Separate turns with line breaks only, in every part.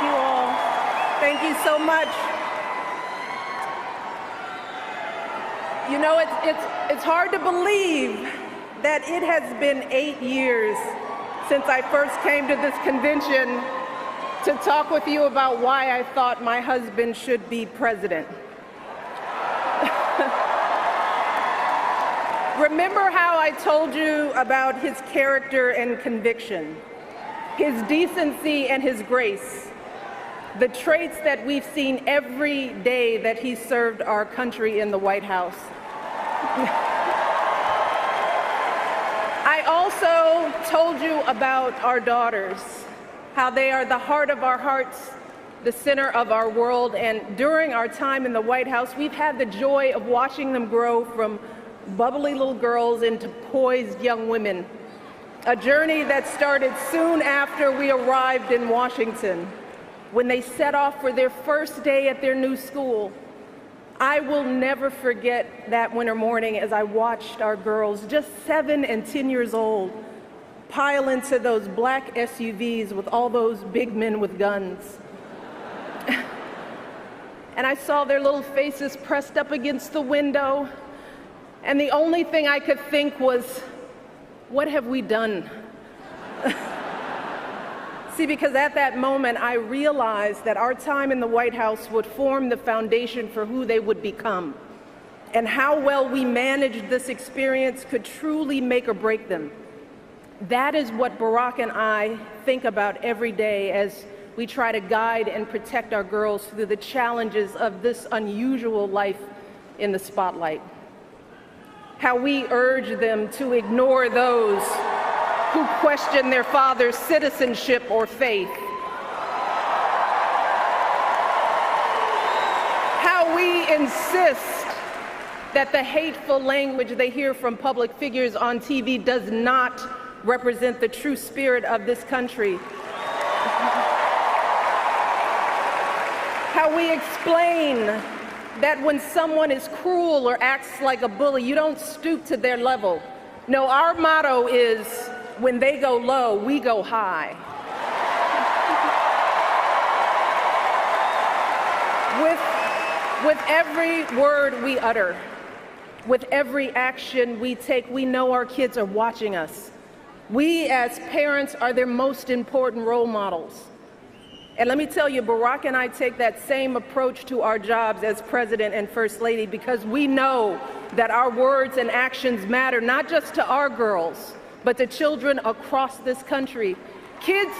you all. Thank you so much. You know, it's hard to believe that it has been 8 years since I first came to this convention to talk with you about why I thought my husband should be president. Remember how I told you about his character and conviction, his decency and his grace, the traits that we've seen every day that he served our country in the White House. I also told you about our daughters, how they are the heart of our hearts, the center of our world, and during our time in the White House, we've had the joy of watching them grow from bubbly little girls into poised young women, a journey that started soon after we arrived in Washington, when they set off for their first day at their new school. I will never forget that winter morning as I watched our girls, just 7 and 10 years old, pile into those black SUVs with all those big men with guns. And I saw their little faces pressed up against the window, and the only thing I could think was, what have we done? See, because at that moment, I realized that our time in the White House would form the foundation for who they would become, and how well we managed this experience could truly make or break them. That is what Barack and I think about every day as we try to guide and protect our girls through the challenges of this unusual life in the spotlight. How we urge them to ignore those who question their father's citizenship or faith. How we insist that the hateful language they hear from public figures on TV does not represent the true spirit of this country. How we explain that when someone is cruel or acts like a bully, you don't stoop to their level. No, our motto is, when they go low, we go high. With every word we utter, with every action we take, we know our kids are watching us. We as parents are their most important role models. And let me tell you, Barack and I take that same approach to our jobs as President and First Lady, because we know that our words and actions matter, not just to our girls, but to children across this country. Kids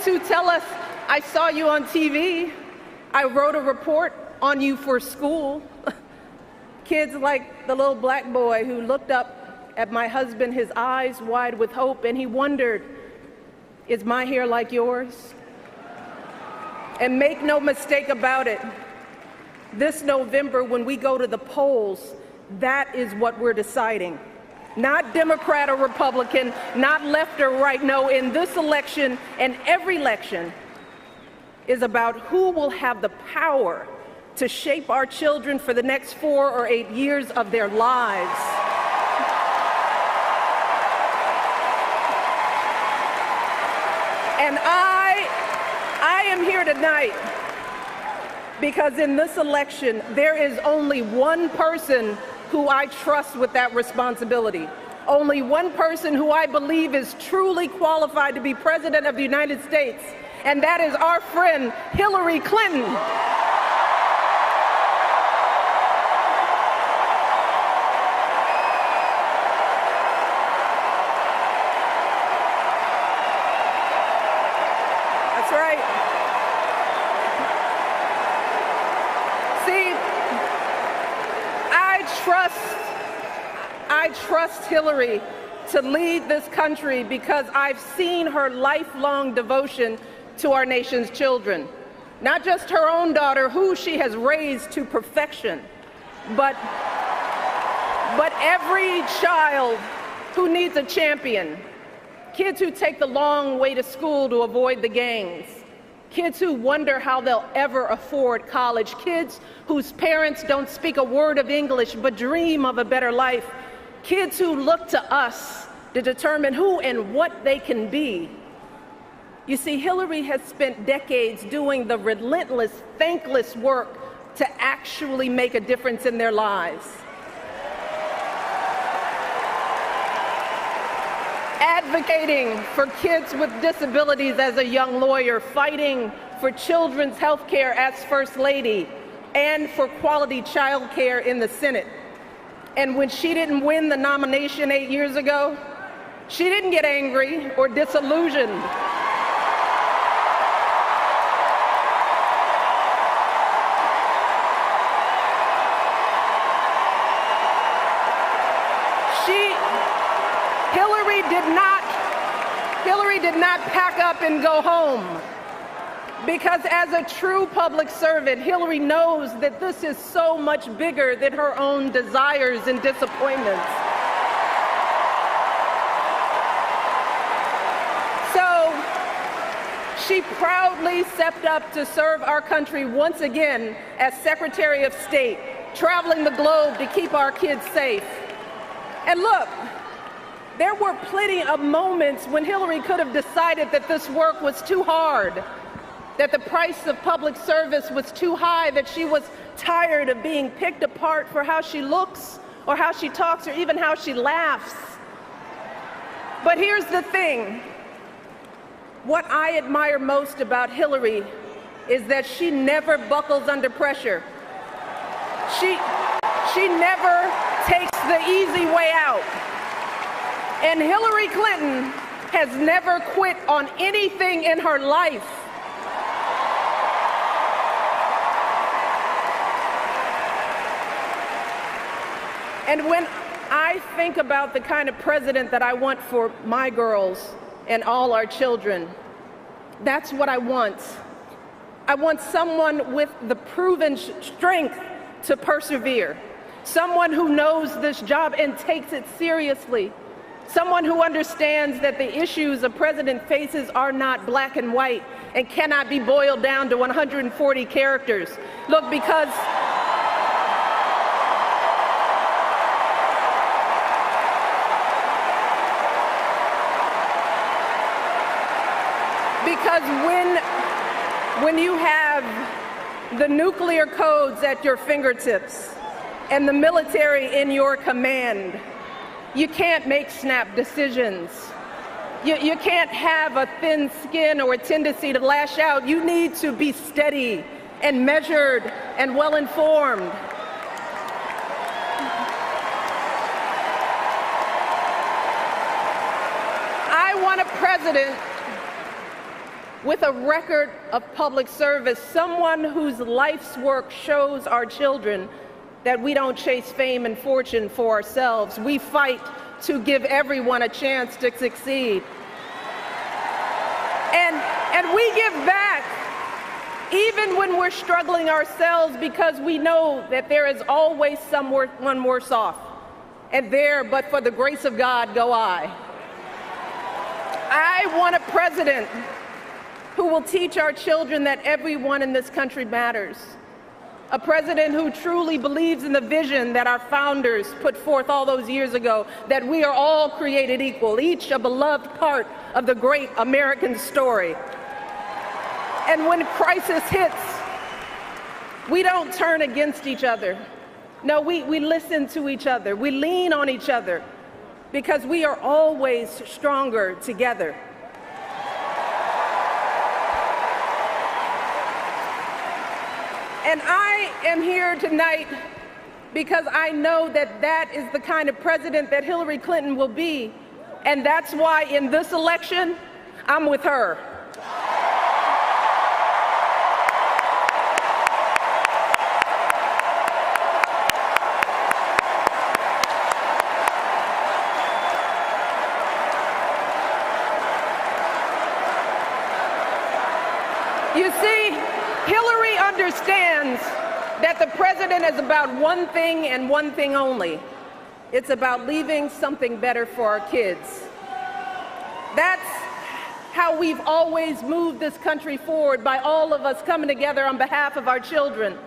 who tell us, I saw you on TV, I wrote a report on you for school. Kids like the little black boy who looked up at my husband, his eyes wide with hope, and he wondered, is my hair like yours? And make no mistake about it, this November when we go to the polls, that is what we're deciding. Not Democrat or Republican, not left or right. No, in this election and every election is about who will have the power to shape our children for the next 4 or 8 years of their lives. And I am here tonight because in this election, there is only one person who I trust with that responsibility. Only one person who I believe is truly qualified to be President of the United States, and that is our friend Hillary Clinton. That's right. See, I trust Hillary to lead this country because I've seen her lifelong devotion to our nation's children. Not just her own daughter, who she has raised to perfection, but every child who needs a champion. Kids who take the long way to school to avoid the gangs. Kids who wonder how they'll ever afford college. Kids whose parents don't speak a word of English but dream of a better life. Kids who look to us to determine who and what they can be. You see, Hillary has spent decades doing the relentless, thankless work to actually make a difference in their lives. Advocating for kids with disabilities as a young lawyer, fighting for children's health care as First Lady, and for quality child care in the Senate. And when she didn't win the nomination 8 years ago, she didn't get angry or disillusioned. Hillary did not pack up and go home, because as a true public servant, Hillary knows that this is so much bigger than her own desires and disappointments. So she proudly stepped up to serve our country once again as Secretary of State, traveling the globe to keep our kids safe. And look, there were plenty of moments when Hillary could have decided that this work was too hard, that the price of public service was too high, that she was tired of being picked apart for how she looks or how she talks or even how she laughs. But here's the thing. What I admire most about Hillary is that she never buckles under pressure. She never takes the easy way out. And Hillary Clinton has never quit on anything in her life. And when I think about the kind of president that I want for my girls and all our children, that's what I want. I want someone with the proven strength to persevere, someone who knows this job and takes it seriously, someone who understands that the issues a president faces are not black and white and cannot be boiled down to 140 characters. Look, because when you have the nuclear codes at your fingertips and the military in your command, you can't make snap decisions. You can't have a thin skin or a tendency to lash out. You need to be steady and measured and well-informed. I want a president with a record of public service, someone whose life's work shows our children that we don't chase fame and fortune for ourselves. We fight to give everyone a chance to succeed. And we give back even when we're struggling ourselves, because we know that there is always someone worse off. And there, but for the grace of God, go I. I want a president who will teach our children that everyone in this country matters. A president who truly believes in the vision that our founders put forth all those years ago, that we are all created equal, each a beloved part of the great American story. And when crisis hits, we don't turn against each other. No, we listen to each other. We lean on each other, because we are always stronger together. And I am here tonight because I know that that is the kind of president that Hillary Clinton will be. And that's why in this election, I'm with her. You see, Hillary understands that the president is about one thing and one thing only. It's about leaving something better for our kids. That's how we've always moved this country forward, by all of us coming together on behalf of our children.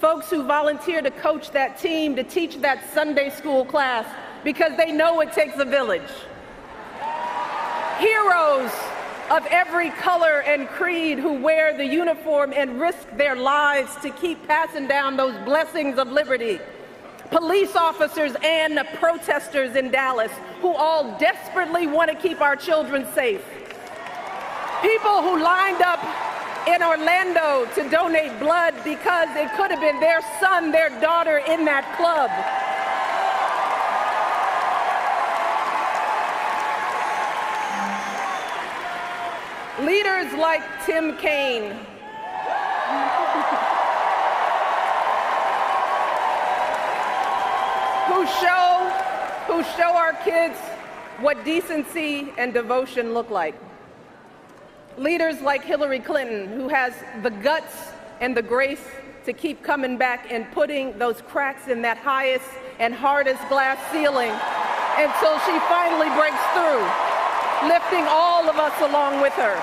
Folks who volunteer to coach that team, to teach that Sunday school class, because they know it takes a village. Heroes of every color and creed who wear the uniform and risk their lives to keep passing down those blessings of liberty. Police officers and protesters in Dallas who all desperately want to keep our children safe. People who lined up in Orlando to donate blood because it could have been their son, their daughter in that club. Leaders like Tim Kaine, who show our kids what decency and devotion look like. Leaders like Hillary Clinton, who has the guts and the grace to keep coming back and putting those cracks in that highest and hardest glass ceiling until she finally breaks through, lifting all of us along with her.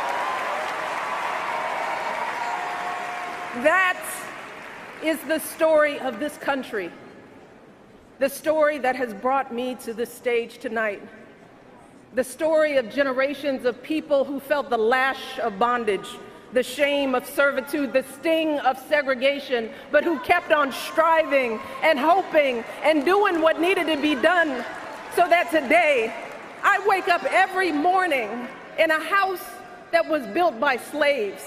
That is the story of this country, the story that has brought me to this stage tonight, the story of generations of people who felt the lash of bondage, the shame of servitude, the sting of segregation, but who kept on striving and hoping and doing what needed to be done so that today I wake up every morning in a house that was built by slaves.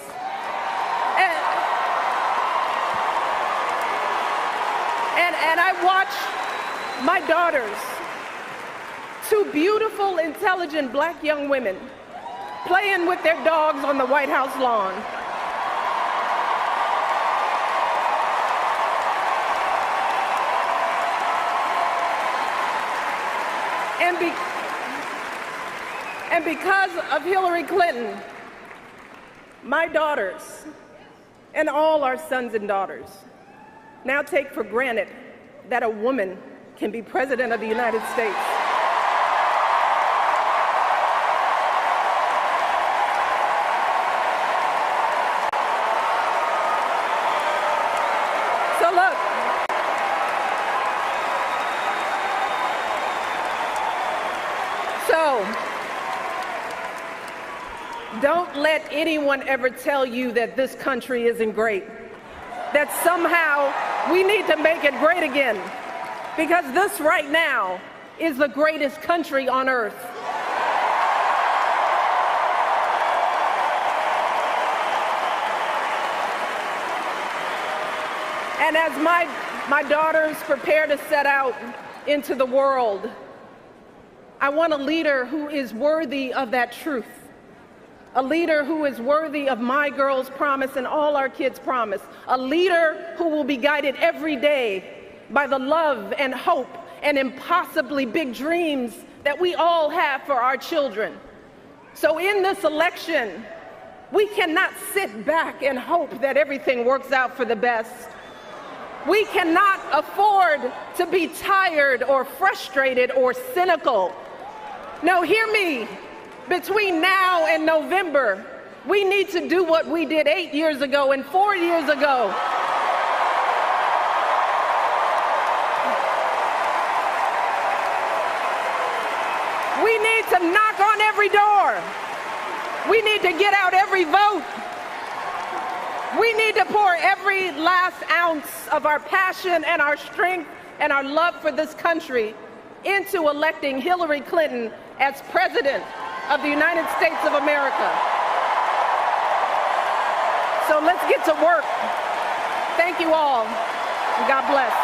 And I watch my daughters, two beautiful, intelligent black young women, playing with their dogs on the White House lawn. And because of Hillary Clinton, my daughters and all our sons and daughters now take for granted that a woman can be president of the United States. So look, don't let anyone ever tell you that this country isn't great, that somehow we need to make it great again, because this right now is the greatest country on earth. And as my daughters prepare to set out into the world, I want a leader who is worthy of that truth. A leader who is worthy of my girls' promise and all our kids' promise. A leader who will be guided every day by the love and hope and impossibly big dreams that we all have for our children. So in this election, we cannot sit back and hope that everything works out for the best. We cannot afford to be tired or frustrated or cynical. No, hear me. Between now and November, we need to do what we did 8 years ago and 4 years ago. We need to knock on every door. We need to get out every vote. We need to pour every last ounce of our passion and our strength and our love for this country into electing Hillary Clinton as President of the United States of America. So let's get to work. Thank you all, and God bless.